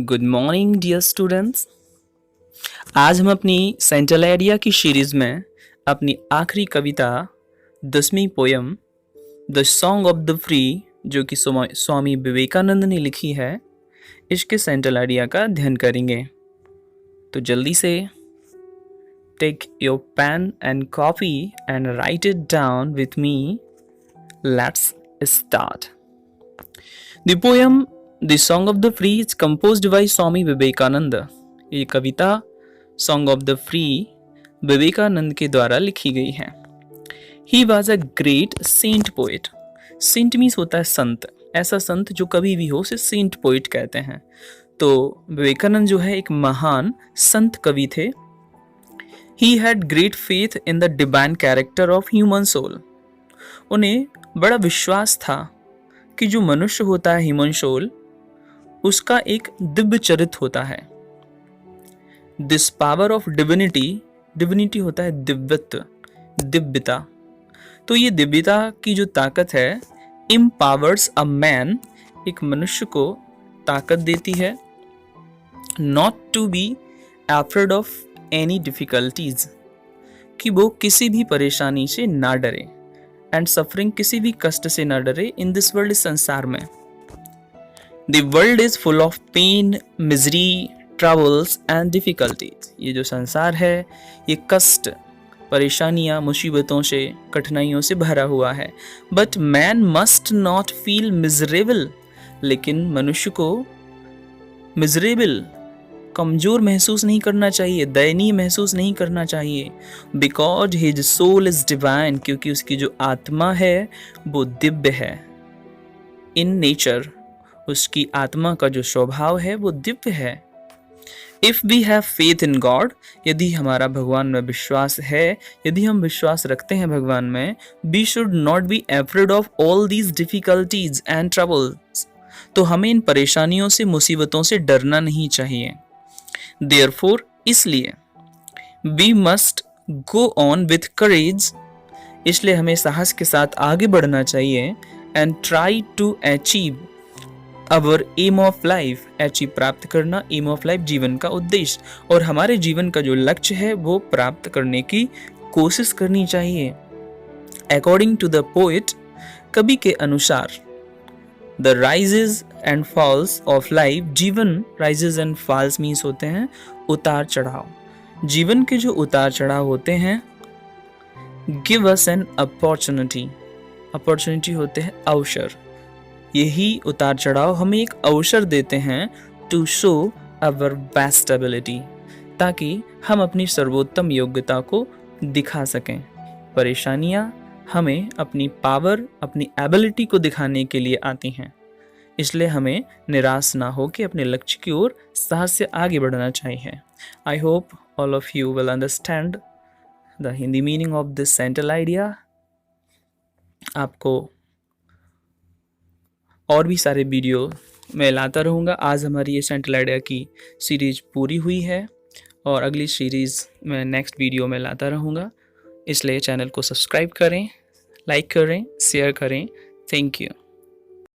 Good morning dear students. आज हम अपनी सेंटेलाइडिया की सीरीज़ में अपनी आखिरी कविता 10वीं poem the song of the free जो कि स्वामी विवेकानंद ने लिखी है, इसके सेंटेलाइडिया का अध्ययन करेंगे। तो जल्दी से take your pen and copy and write it down with me. Let's start. The poem the song of the free is composed by Swami Vivekananda. ये कविता song of the free Vivekananda के द्वारा लिखी गई है। He was a great saint poet. Saint means होता है संत, ऐसा संत जो कभी भी हो उसे सेंट पोएट कहते हैं। तो विवेकानंद जो है एक महान संत कवि थे। He had great faith in the divine character of human soul. उन्हें बड़ा विश्वास था कि जो मनुष्य होता है ह्यूमन सोल, उसका एक दिव्य चरित्र होता है। This power of divinity, divinity होता है दिव्यत्व, दिव्यता। तो ये दिव्यता की जो ताकत है, एम्पावर्स अ मैन, एक मनुष्य को ताकत देती है। Not to be afraid of any difficulties, कि वो किसी भी परेशानी से ना डरे, एंड सफरिंग, किसी भी कष्ट से ना डरे। इन दिस वर्ल्ड, संसार में The world is full of pain, misery, troubles and difficulties. ये जो संसार है ये कष्ट, परेशानियाँ, मुसीबतों से, कठिनाइयों से भरा हुआ है। But man must not feel miserable. लेकिन मनुष्य को miserable, कमज़ोर महसूस नहीं करना चाहिए, दयनीय महसूस नहीं करना चाहिए। Because his soul is divine, क्योंकि उसकी जो आत्मा है वो दिव्य है। In nature, उसकी आत्मा का जो स्वभाव है वो दिव्य है। If we have faith in God, यदि हमारा भगवान में विश्वास है, यदि हम विश्वास रखते हैं भगवान में, we should not be afraid of all these difficulties and troubles. तो हमें इन परेशानियों से, मुसीबतों से डरना नहीं चाहिए। देयरफॉर, इसलिए, we must go on with courage, इसलिए हमें साहस के साथ आगे बढ़ना चाहिए। And try to achieve our aim of life, achieve प्राप्त करना, एम ऑफ लाइफ जीवन का उद्देश्य, और हमारे जीवन का जो लक्ष्य है वो प्राप्त करने की कोशिश करनी चाहिए। अकॉर्डिंग टू द पोएट, कवि के अनुसार, the rises and falls of life, जीवन, राइजेस एंड फॉल्स मीन्स होते हैं उतार चढ़ाव। जीवन के जो उतार चढ़ाव होते हैं, give us an opportunity, opportunity होते हैं अवसर। यही उतार चढ़ाव हमें एक अवसर देते हैं to show our best ability, ताकि हम अपनी सर्वोत्तम योग्यता को दिखा सकें। परेशानियां हमें अपनी पावर, अपनी एबिलिटी को दिखाने के लिए आती हैं, इसलिए हमें निराश ना हो कि अपने लक्ष्य की ओर साहस से आगे बढ़ना चाहिए। I hope all of you will understand the Hindi meaning of this central idea. आपको और भी सारे वीडियो मैं लाता रहूँगा। आज हमारी ये सेंट्रल आइडिया की सीरीज़ पूरी हुई है और अगली सीरीज़ में नेक्स्ट वीडियो में लाता रहूँगा। इसलिए चैनल को सब्सक्राइब करें, लाइक करें, शेयर करें। Thank you.